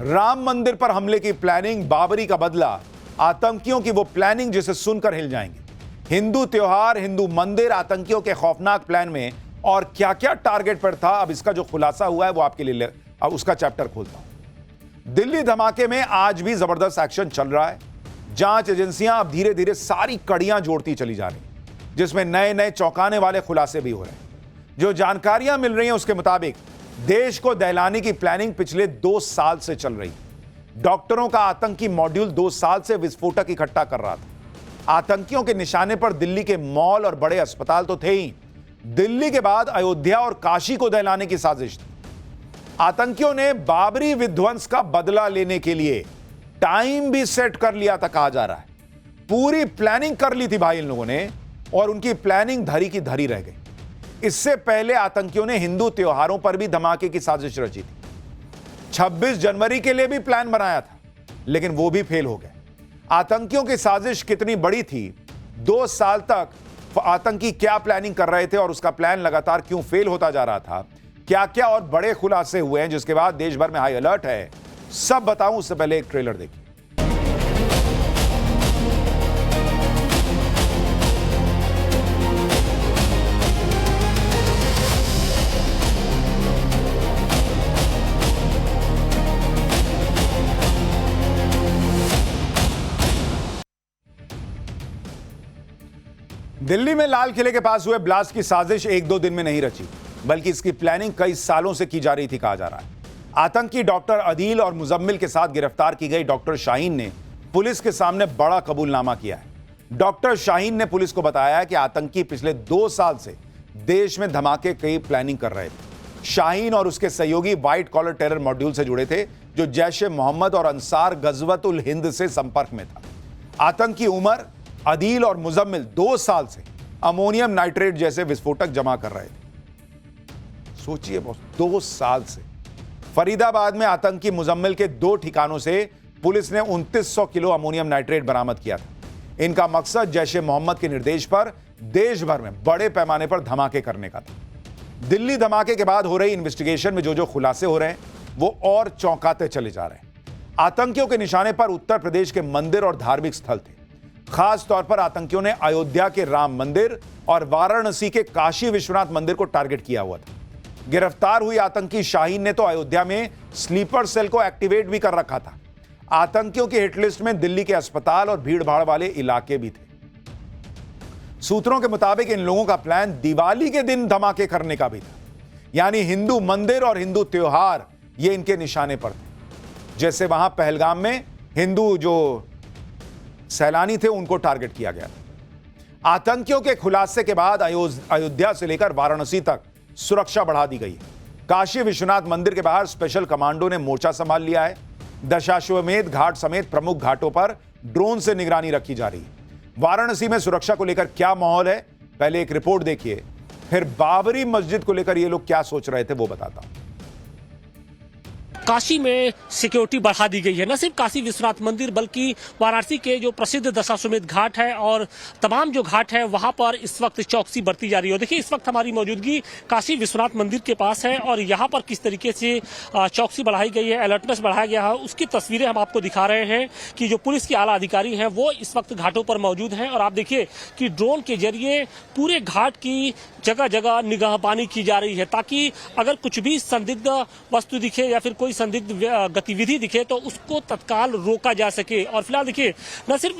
राम मंदिर पर हमले की प्लानिंग, बाबरी का बदला, आतंकियों की वो प्लानिंग जिसे सुनकर हिल जाएंगे। हिंदू त्योहार, हिंदू मंदिर, आतंकियों के खौफनाक प्लान में और क्या क्या टारगेट पर था, अब इसका जो खुलासा हुआ है वो आपके लिए अब उसका चैप्टर खोलता हूं। दिल्ली धमाके में आज भी जबरदस्त एक्शन चल रहा है। जांच एजेंसियां अब धीरे धीरे सारी कड़ियां जोड़ती चली जा रही, जिसमें नए नए चौंकाने वाले खुलासे भी हो रहे हैं। जो जानकारियां मिल रही हैं उसके मुताबिक देश को दहलाने की प्लानिंग पिछले 2 साल से चल रही। डॉक्टरों का आतंकी मॉड्यूल 2 साल से विस्फोटक इकट्ठा कर रहा था। आतंकियों के निशाने पर दिल्ली के मॉल और बड़े अस्पताल तो थे ही, दिल्ली के बाद अयोध्या और काशी को दहलाने की साजिश थी। आतंकियों ने बाबरी विध्वंस का बदला लेने के लिए टाइम भी सेट कर लिया था, कहा जा रहा है। पूरी प्लानिंग कर ली थी भाई इन लोगों ने, और उनकी प्लानिंग धरी की धरी रह गई। इससे पहले आतंकियों ने हिंदू त्योहारों पर भी धमाके की साजिश रची थी। 26 जनवरी के लिए भी प्लान बनाया था, लेकिन वो भी फेल हो गए। आतंकियों की साजिश कितनी बड़ी थी, 2 साल तक आतंकी क्या प्लानिंग कर रहे थे और उसका प्लान लगातार क्यों फेल होता जा रहा था, क्या क्या और बड़े खुलासे हुए हैं जिसके बाद देश भर में हाई अलर्ट है, सब बताऊं उससे पहले एक ट्रेलर देखिए। दिल्ली में लाल किले के पास हुए ब्लास्ट की साजिश 1-2 दिन में नहीं रची, बल्कि इसकी प्लानिंग कई सालों से की जा रही थी, कहा जा रहा है। आतंकी डॉक्टर अदील और मुजम्मिल के साथ गिरफ्तार की गई डॉक्टर शाहीन ने पुलिस के सामने बड़ा कबूलनामा किया है। डॉक्टर शाहीन ने पुलिस को बताया कि आतंकी पिछले 2 साल से देश में धमाके की प्लानिंग कर रहे थे। शाहीन और उसके सहयोगी व्हाइट कॉलर टेरर मॉड्यूल से जुड़े थे, जो जैश ए मोहम्मद और अंसार गजवतुल हिंद से संपर्क में था। आतंकी उमर, अदील और मुजम्मिल 2 साल से अमोनियम नाइट्रेट जैसे विस्फोटक जमा कर रहे थे। सोचिए बॉस, 2 साल से। फरीदाबाद में आतंकी मुजम्मिल के 2 ठिकानों से पुलिस ने 2900 किलो अमोनियम नाइट्रेट बरामद किया था। इनका मकसद जैश ए मोहम्मद के निर्देश पर देश भर में बड़े पैमाने पर धमाके करने का था। दिल्ली धमाके के बाद हो रही इन्वेस्टिगेशन में जो खुलासे हो रहे हैं वो और चौंकाते चले जा रहे हैं। आतंकियों के निशाने पर उत्तर प्रदेश के मंदिर और धार्मिक स्थल थे। खास तौर पर आतंकियों ने अयोध्या के राम मंदिर और वाराणसी के काशी विश्वनाथ मंदिर को टारगेट किया हुआ था। गिरफ्तार हुई आतंकी शाहीन ने तो अयोध्या में स्लीपर सेल को एक्टिवेट भी कर रखा था। आतंकियों की हिटलिस्ट में दिल्ली के अस्पताल और भीड़भाड़ वाले इलाके भी थे। सूत्रों के मुताबिक इन लोगों का प्लान दिवाली के दिन धमाके करने का भी था, यानी हिंदू मंदिर और हिंदू त्योहार ये इनके निशाने पर थे। जैसे वहां पहलगाम में हिंदू जो सैलानी थे उनको टारगेट किया गया। आतंकियों के खुलासे के बाद अयोध्या से लेकर वाराणसी तक सुरक्षा बढ़ा दी गई है। काशी विश्वनाथ मंदिर के बाहर स्पेशल कमांडो ने मोर्चा संभाल लिया है। दशाश्वमेध घाट समेत प्रमुख घाटों पर ड्रोन से निगरानी रखी जा रही है। वाराणसी में सुरक्षा को लेकर क्या माहौल है, पहले एक रिपोर्ट देखिए, फिर बाबरी मस्जिद को लेकर ये लोग क्या सोच रहे थे वो बताता हूं। काशी में सिक्योरिटी बढ़ा दी गई है। न सिर्फ काशी विश्वनाथ मंदिर बल्कि वाराणसी के जो प्रसिद्ध दशाश्वमेध घाट है और तमाम जो घाट है वहां पर इस वक्त चौकसी बढ़ती जा रही है। देखिए इस वक्त हमारी मौजूदगी काशी विश्वनाथ मंदिर के पास है और यहाँ पर किस तरीके से चौकसी बढ़ाई गई है, अलर्टनेस बढ़ाया गया है, उसकी तस्वीरें हम आपको दिखा रहे हैं कि जो पुलिस के आला अधिकारी हैं वो इस वक्त घाटों पर मौजूद हैं। और आप देखिए कि ड्रोन के जरिए पूरे घाट की जगह जगह निगाहबानी की जा रही है, ताकि अगर कुछ भी संदिग्ध वस्तु दिखे या फिर कोई संदिग्ध गतिविधि दिखे तो उसको तत्काल रोका जा सके। और फिलहाल देखिए न सिर्फ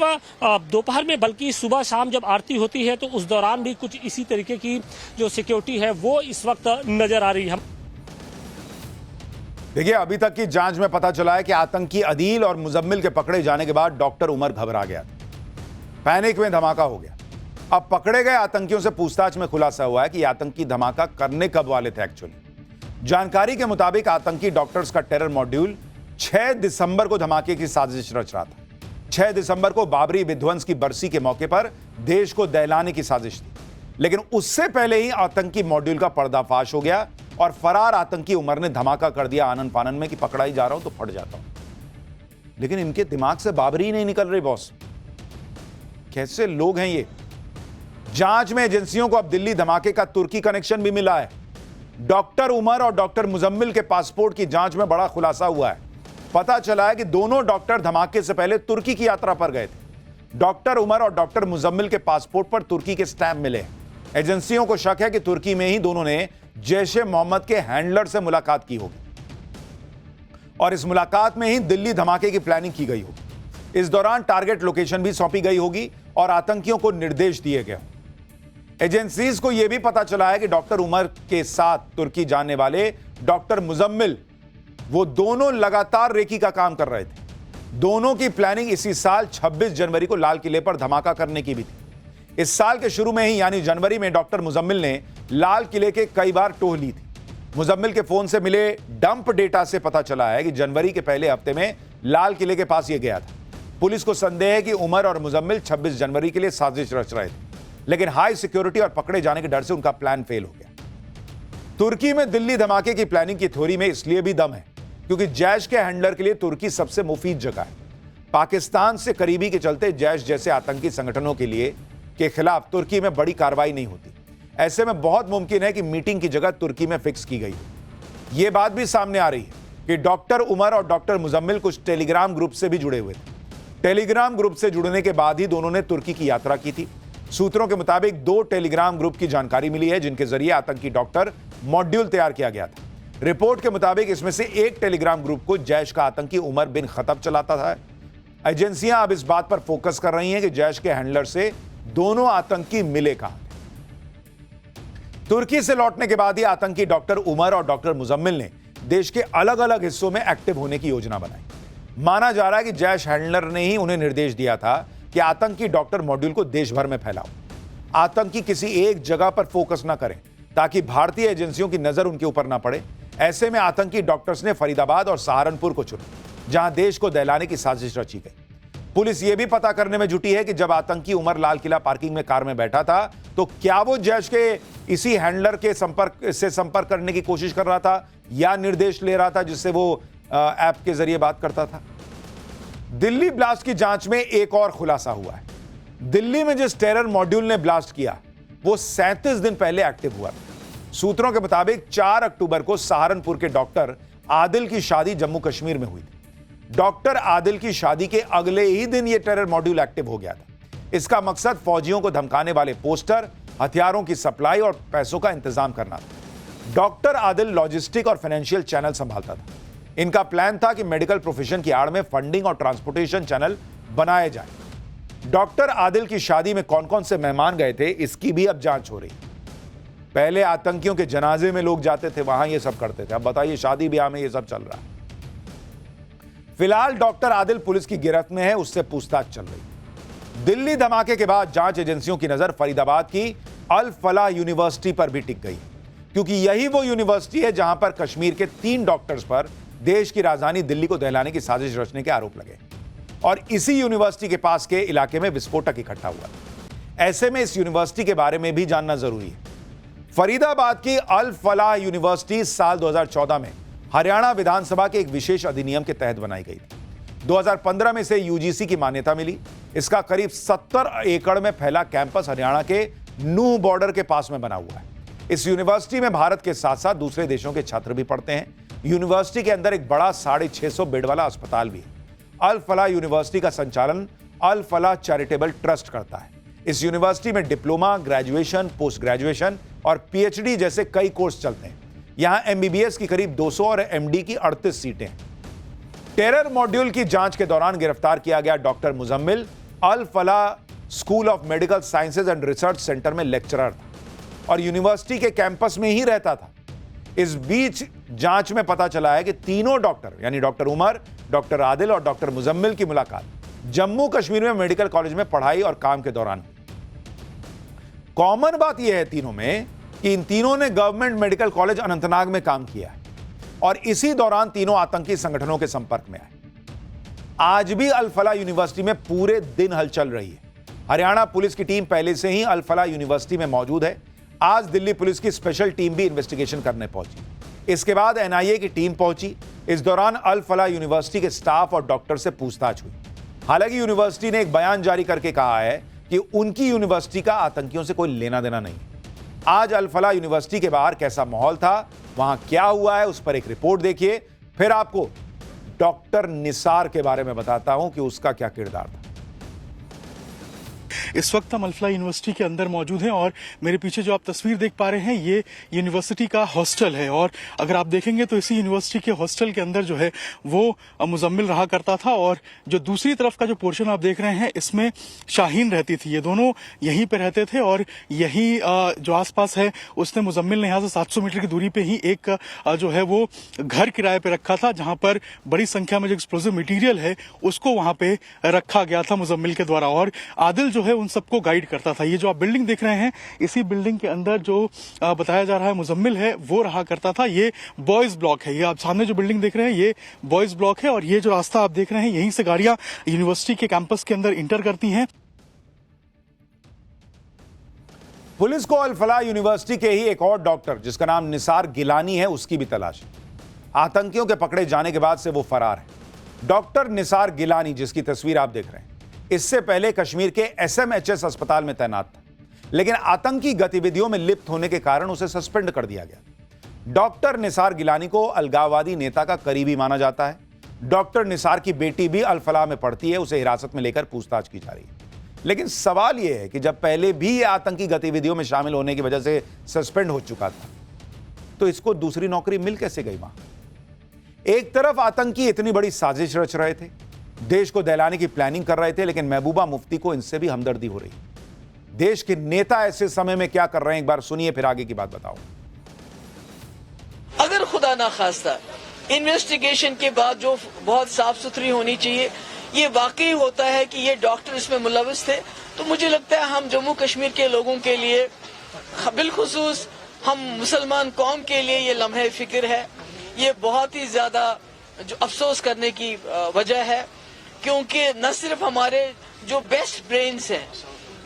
दोपहर में बल्कि सुबह शाम जब आरती होती है तो उस दौरान भी कुछ इसी तरीके की जो सिक्योरिटी है वो इस वक्त नजर आ रही है। देखिए अभी तक की जांच में पता चला है कि आतंकी अदील और मुजम्मिल के पकड़े जाने के बाद डॉक्टर उमर घबरा गया, पैनिक में धमाका हो गया। अब पकड़े गए आतंकियों से पूछताछ में खुलासा हुआ है कि आतंकी धमाका करने कब वाले थे। एक्चुअली जानकारी के मुताबिक आतंकी डॉक्टर्स का टेरर मॉड्यूल 6 दिसंबर को धमाके की साजिश रच रहा था। 6 दिसंबर को बाबरी विध्वंस की बरसी के मौके पर देश को दहलाने की साजिश थी, लेकिन उससे पहले ही आतंकी मॉड्यूल का पर्दाफाश हो गया और फरार आतंकी उमर ने धमाका कर दिया आनन फानन में कि पकड़ा ही जा रहा हूं तो फट जाता हूं। लेकिन इनके दिमाग से बाबरी ही नहीं निकल रही बॉस, कैसे लोग हैं ये। जांच में एजेंसियों को अब दिल्ली धमाके का तुर्की कनेक्शन भी मिला है। डॉक्टर उमर और डॉक्टर मुजम्मिल के पासपोर्ट की जांच में बड़ा खुलासा हुआ है। पता चला है कि दोनों डॉक्टर धमाके से पहले तुर्की की यात्रा पर गए थे। डॉक्टर उमर और डॉक्टर मुजम्मिल के पासपोर्ट पर तुर्की के स्टैंप मिले हैं। एजेंसियों को शक है कि तुर्की में ही दोनों ने जैश-ए-मोहम्मद के हैंडलर से मुलाकात की होगी और इस मुलाकात में ही दिल्ली धमाके की प्लानिंग की गई होगी। इस दौरान टारगेट लोकेशन भी सौंपी गई होगी और आतंकियों को निर्देश दिए गए। एजेंसीज को यह भी पता चला है कि डॉक्टर उमर के साथ तुर्की जाने वाले डॉक्टर मुजम्मिल, वो दोनों लगातार रेकी का काम कर रहे थे। दोनों की प्लानिंग इसी साल 26 जनवरी को लाल किले पर धमाका करने की भी थी। इस साल के शुरू में ही यानी जनवरी में डॉक्टर मुजम्मिल ने लाल किले के कई बार टोह ली थी। मुजम्मिल के फोन से मिले डंप डेटा से पता चला है कि जनवरी के पहले हफ्ते में लाल किले के पास यह गया था। पुलिस को संदेह है कि उमर और मुजम्मिल 26 जनवरी के लिए साजिश रच रहे थे, लेकिन हाई सिक्योरिटी और पकड़े जाने के डर से उनका प्लान फेल हो गया। तुर्की में दिल्ली धमाके की प्लानिंग की थ्योरी में इसलिए भी दम है क्योंकि जैश के हैंडलर के लिए तुर्की सबसे मुफीद जगह है। पाकिस्तान से करीबी के चलते जैश जैसे आतंकी संगठनों के खिलाफ तुर्की में बड़ी कार्रवाई नहीं होती। ऐसे में बहुत मुमकिन है कि मीटिंग की जगह तुर्की में फिक्स की गई हो। यह बात भी सामने आ रही है कि डॉक्टर उमर और डॉक्टर मुजम्मिल कुछ टेलीग्राम ग्रुप से भी जुड़े हुए थे। टेलीग्राम ग्रुप से जुड़ने के बाद ही दोनों ने तुर्की की यात्रा की थी। सूत्रों के मुताबिक 2 टेलीग्राम ग्रुप की जानकारी मिली है जिनके जरिए आतंकी डॉक्टर मॉड्यूल तैयार किया गया था। रिपोर्ट के मुताबिक इसमें से एक टेलीग्राम ग्रुप को जैश का आतंकी उमर बिन खत्तब चलाता था। एजेंसियां अब इस बात पर फोकस कर रही हैं कि जैश के हैंडलर से दोनों आतंकी मिले कहां। तुर्की से लौटने के बाद ही आतंकी डॉक्टर उमर और डॉक्टर मुजम्मिल ने देश के अलग अलग हिस्सों में एक्टिव होने की योजना बनाई। माना जा रहा है कि जैश हैंडलर ने ही उन्हें निर्देश दिया था कि आतंकी डॉक्टर मॉड्यूल को देश भर में फैलाओ। आतंकी किसी एक जगह पर फोकस ना करें ताकि भारतीय एजेंसियों की नजर उनके ऊपर ना पड़े। ऐसे में आतंकी डॉक्टर्स ने फरीदाबाद और सहारनपुर को चुना, जहां देश को दहलाने की साजिश रची गई। पुलिस यह भी पता करने में जुटी है कि जब आतंकी उमर लाल किला पार्किंग में कार में बैठा था तो क्या वो जैश के इसी हैंडलर के संपर्क करने की कोशिश कर रहा था या निर्देश ले रहा था जिससे वो ऐप के जरिए बात करता था। दिल्ली ब्लास्ट की जांच में एक और खुलासा हुआ है। दिल्ली में जिस टेरर मॉड्यूल ने ब्लास्ट किया वो 37 दिन पहले एक्टिव हुआ था। सूत्रों के मुताबिक 4 अक्टूबर को सहारनपुर के डॉक्टर आदिल की शादी जम्मू कश्मीर में हुई थी। डॉक्टर आदिल की शादी के अगले ही दिन यह टेरर मॉड्यूल एक्टिव हो गया था। इसका मकसद फौजियों को धमकाने वाले पोस्टर, हथियारों की सप्लाई और पैसों का इंतजाम करना था। डॉक्टर आदिल लॉजिस्टिक और फाइनेंशियल चैनल संभालता था। इनका प्लान था कि मेडिकल प्रोफेशन की आड़ में फंडिंग और ट्रांसपोर्टेशन चैनल बनाए जाए। डॉक्टर आदिल की शादी में कौन कौन से मेहमान गए थे इसकी भी अब जांच हो रही। पहले आतंकियों के जनाजे में लोग जाते थे, वहां ये सब करते थे। अब बताइए शादी ब्याह में ये सब चल रहा है। फिलहाल डॉक्टर आदिल पुलिस की गिरफ्त में है, उससे पूछताछ चल रही। दिल्ली धमाके के बाद जांच एजेंसियों की नजर फरीदाबाद की अल फलाह यूनिवर्सिटी पर भी टिक गई, क्योंकि यही वो यूनिवर्सिटी है जहां पर कश्मीर के 3 डॉक्टर्स पर देश की राजधानी दिल्ली को दहलाने की साजिश रचने के आरोप लगे और इसी यूनिवर्सिटी के पास के इलाके में विस्फोटक इकट्ठा हुआ। ऐसे में इस यूनिवर्सिटी के बारे में भी जानना जरूरी है। फरीदाबाद की अल फलाह यूनिवर्सिटी साल 2014 में हरियाणा विधानसभा के एक विशेष अधिनियम के तहत बनाई गई थी। 2015 में इसे यूजीसी की मान्यता मिली। इसका करीब 70 एकड़ में फैला कैंपस हरियाणा के नूह बॉर्डर के पास में बना हुआ है। इस यूनिवर्सिटी में भारत के साथ साथ दूसरे देशों के छात्र भी पढ़ते हैं। यूनिवर्सिटी के अंदर एक बड़ा 650 बेड वाला अस्पताल भी है। अल फलाह यूनिवर्सिटी का संचालन अल फलाह चैरिटेबल ट्रस्ट करता है। इस यूनिवर्सिटी में डिप्लोमा, ग्रेजुएशन, पोस्ट ग्रेजुएशन और पीएचडी जैसे कई कोर्स चलते हैं। यहां एमबीबीएस की करीब 200 और एमडी की 38 सीटें हैं। टेरर मॉड्यूल की जांच के दौरान गिरफ्तार किया गया doctor Muzammil Al Falah school of medical sciences and research centre में लेक्चरर था और यूनिवर्सिटी के कैंपस में ही रहता था। इस बीच जांच में पता चला है कि तीनों डॉक्टर यानी डॉक्टर उमर, डॉक्टर आदिल और डॉक्टर मुजम्मिल की मुलाकात जम्मू कश्मीर में मेडिकल कॉलेज में पढ़ाई और काम के दौरान हुई। कॉमन बात यह है तीनों में कि इन तीनों ने गवर्नमेंट मेडिकल कॉलेज अनंतनाग में काम किया है और इसी दौरान तीनों आतंकी संगठनों के संपर्क में आए। आज भी अल फलाह यूनिवर्सिटी में पूरे दिन हलचल रही है। हरियाणा पुलिस की टीम पहले से ही अल फलाह यूनिवर्सिटी में मौजूद है। आज दिल्ली पुलिस की स्पेशल टीम भी इन्वेस्टिगेशन करने पहुंची। इसके बाद एनआईए की टीम पहुंची। इस दौरान अल फलाह यूनिवर्सिटी के स्टाफ और डॉक्टर से पूछताछ हुई। हालांकि यूनिवर्सिटी ने एक बयान जारी करके कहा है कि उनकी यूनिवर्सिटी का आतंकियों से कोई लेना देना नहीं। आज अल फलाह यूनिवर्सिटी के बाहर कैसा माहौल था, वहां क्या हुआ है, उस पर एक रिपोर्ट देखिए, फिर आपको डॉक्टर निसार के बारे में बताता हूं कि उसका क्या किरदार था। इस वक्त हम अल-फलाह यूनिवर्सिटी के अंदर मौजूद हैं और मेरे पीछे जो आप तस्वीर देख पा रहे हैं ये यूनिवर्सिटी का हॉस्टल है। और अगर आप देखेंगे तो इसी यूनिवर्सिटी के हॉस्टल के अंदर जो है वो मुजम्मिल रहा करता था, और जो दूसरी तरफ का जो पोर्शन आप देख रहे हैं इसमें शाहीन रहती थी। ये दोनों यहीं पे रहते थे और यही जो आसपास है उसने मुजम्मिल ने यहाँ से 700 मीटर की दूरी पे ही एक जो है वो घर किराए पे रखा था, जहाँ पर बड़ी संख्या में जो एक्सप्लोजिव मटीरियल है उसको वहाँ पे रखा गया था मुजम्मिल के द्वारा, और आदिल जो है उन सबको गाइड करता था। ये जो आप बिल्डिंग देख रहे हैं इसी बिल्डिंग के अंदर जो बताया जा रहा है मुजम्मिल है वो रहा करता था। ये बॉयज ब्लॉक है। ये आप सामने जो बिल्डिंग देख रहे हैं ये बॉयज ब्लॉक है, और ये जो रास्ता आप देख रहे हैं यहीं से गाड़ियां यूनिवर्सिटी के कैंपस के अंदर इंटर करती हैं। पुलिस को अल-फलाह यूनिवर्सिटी के ही एक और डॉक्टर जिसका नाम निसार गिलानी है उसकी भी तलाश है। आतंकियों के पकड़े जाने के बाद से वो फरार है। डॉक्टर निसार गिलानी, जिसकी तस्वीर आप देख रहे हैं, इससे पहले कश्मीर के SMHS अस्पताल में तैनात था, लेकिन आतंकी गतिविधियों में लिप्त होने के कारण उसे सस्पेंड कर दिया गया। डॉक्टर निसार गिलानी को अलगाववादी नेता का करीबी माना जाता है। डॉक्टर निसार की बेटी भी अल-फलाह में पढ़ती है, उसे हिरासत में लेकर पूछताछ की जा रही है। लेकिन सवाल यह है कि जब पहले भी ये आतंकी गतिविधियों में शामिल होने की वजह से सस्पेंड हो चुका था, तो इसको दूसरी नौकरी मिल कैसे गई वहां? एक तरफ आतंकी इतनी बड़ी साजिश रच रहे थे, देश को दहलाने की प्लानिंग कर रहे थे, लेकिन महबूबा मुफ्ती को इनसे भी हमदर्दी हो रही। देश के नेता ऐसे समय में क्या कर रहे हैं, एक बार सुनिए फिर आगे की बात बताओ। अगर खुदा ना खास्ता इन्वेस्टिगेशन के बाद जो बहुत साफ सुथरी होनी चाहिए, ये वाकई होता है कि ये डॉक्टर इसमें मुलविस थे, तो मुझे लगता है हम जम्मू कश्मीर के लोगों के लिए, बिलखुसूस हम मुसलमान कौम के लिए ये लम्हे फिक्र है। ये बहुत ही ज्यादा जो अफसोस करने की वजह है, क्योंकि न सिर्फ हमारे जो बेस्ट ब्रेन्स हैं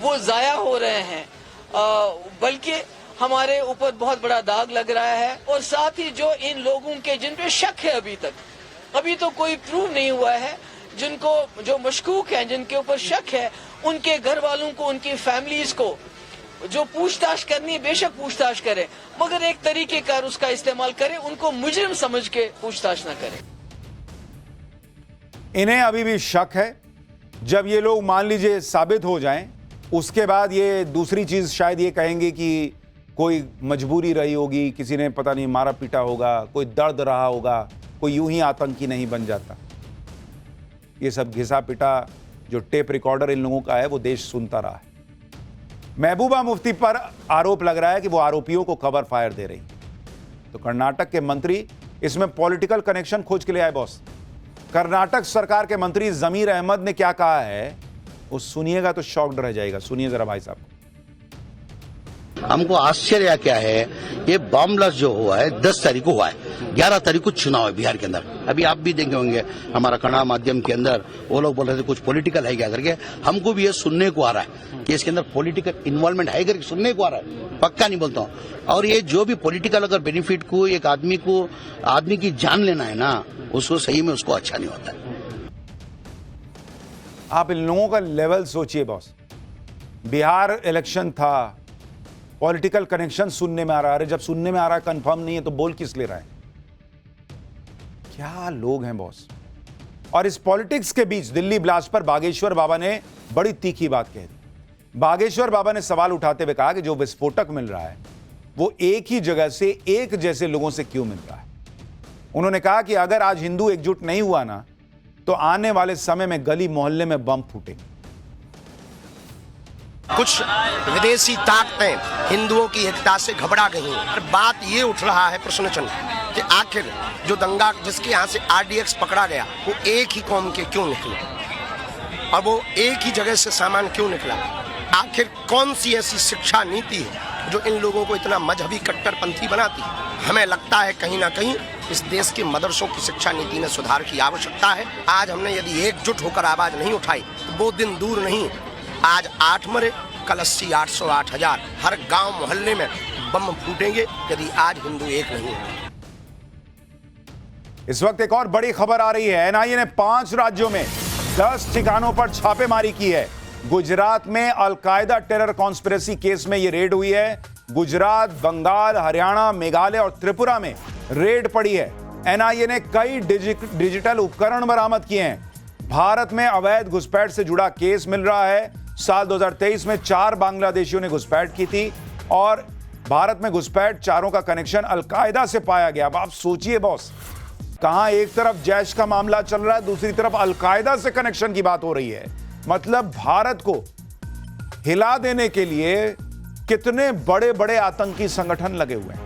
वो जाया हो रहे हैं, बल्कि हमारे ऊपर बहुत बड़ा दाग लग रहा है। और साथ ही जो इन लोगों के जिन पे शक है, अभी तो कोई प्रूव नहीं हुआ है, जिनको जो मशकूक हैं, जिनके ऊपर शक है, उनके घर वालों को, उनकी फैमिलीज को जो पूछताछ करनी है बेशक पूछताछ करें, मगर एक तरीकेकार उसका इस्तेमाल करें, उनको मुजरिम समझ के पूछताछ ना करें। इन्हें अभी भी शक है। जब ये लोग मान लीजिए साबित हो जाएं, उसके बाद ये दूसरी चीज शायद ये कहेंगे कि कोई मजबूरी रही होगी, किसी ने पता नहीं मारा पीटा होगा, कोई दर्द रहा होगा, कोई यूं ही आतंकी नहीं बन जाता। ये सब घिसा पिटा जो टेप रिकॉर्डर इन लोगों का है वो देश सुनता रहा है। महबूबा मुफ्ती पर आरोप लग रहा है कि वो आरोपियों को कवर फायर दे रही। तो कर्नाटक के मंत्री इसमें पॉलिटिकल कनेक्शन खोज के लिए आए। बॉस, कर्नाटक सरकार के मंत्री जमीर अहमद ने क्या कहा है वो सुनिएगा तो शॉक्ड रह जाएगा। सुनिए जरा भाई साहब। हमको आश्चर्य क्या है, ये बॉम्ब ब्लास्ट जो हुआ है 10 तारीख को हुआ है, 11 तारीख को चुनाव है बिहार के अंदर। अभी आप भी देखे होंगे हमारा कन्नड़ माध्यम के अंदर वो लोग बोल रहे थे कुछ पॉलिटिकल है क्या करके। हमको भी ये सुनने को आ रहा है कि इसके अंदर पॉलिटिकल इन्वॉल्वमेंट है करके सुनने को आ रहा है, पक्का नहीं बोलता हूँ। और ये जो भी पॉलिटिकल अगर बेनिफिट को एक आदमी की जान लेना है ना, उसको सही में उसको अच्छा नहीं होता है। आप इन लोगों का लेवल सोचिए बॉस। बिहार इलेक्शन था, पॉलिटिकल कनेक्शन सुनने में आ रहा है। जब सुनने में आ रहा है, कंफर्म नहीं है, तो बोल किस ले रहा है? क्या लोग हैं बॉस। और इस पॉलिटिक्स के बीच दिल्ली ब्लास्ट पर बागेश्वर बाबा ने बड़ी तीखी बात कह दी। बागेश्वर बाबा ने सवाल उठाते हुए कहा कि जो विस्फोटक मिल रहा है वो एक ही जगह से एक जैसे लोगों से क्यों मिल रहा है। उन्होंने कहा कि अगर आज हिंदू एकजुट नहीं हुआ ना, तो आने वाले समय में गली मोहल्ले में बम फूटेंगे। कुछ विदेशी ताकतें हिंदुओं की एकता से घबरा गई हैं। और बात ये उठ रहा है प्रश्न चिन्ह कि आखिर जो दंगा जिसके यहाँ से RDX पकड़ा गया वो एक ही कौम के क्यों निकले, और वो एक ही जगह से सामान क्यों निकला। आखिर कौन सी ऐसी शिक्षा नीति है जो इन लोगों को इतना मजहबी कट्टरपंथी बनाती है। हमें लगता है कहीं ना कहीं इस देश के मदरसों की शिक्षा नीति में सुधार की आवश्यकता है। आज हमने यदि एकजुट होकर आवाज नहीं उठाई तो वो दिन दूर नहीं। आज 8 मरे, कल 80, 800, 8000 हर गांव मोहल्ले में बम फूटेंगे यदि आज हिंदू एक नहीं है। इस वक्त एक और बड़ी खबर आ रही है। NIA ने 5 राज्यों में 10 ठिकानों पर छापेमारी की है। गुजरात में अलकायदा टेरर कॉन्स्पिरेसी केस में यह रेड हुई है। गुजरात, बंगाल, हरियाणा, मेघालय और त्रिपुरा में रेड पड़ी है। एनआईए ने कई डिजिटल उपकरण बरामद किए हैं। भारत में अवैध घुसपैठ से जुड़ा केस मिल रहा है। साल 2023 में 4 बांग्लादेशियों ने घुसपैठ की थी और भारत में घुसपैठ चारों का कनेक्शन अलकायदा से पाया गया। अब आप सोचिए बॉस, कहां एक तरफ जैश का मामला चल रहा है, दूसरी तरफ अलकायदा से कनेक्शन की बात हो रही है। मतलब भारत को हिला देने के लिए कितने बड़े बड़े आतंकी संगठन लगे हुए हैं।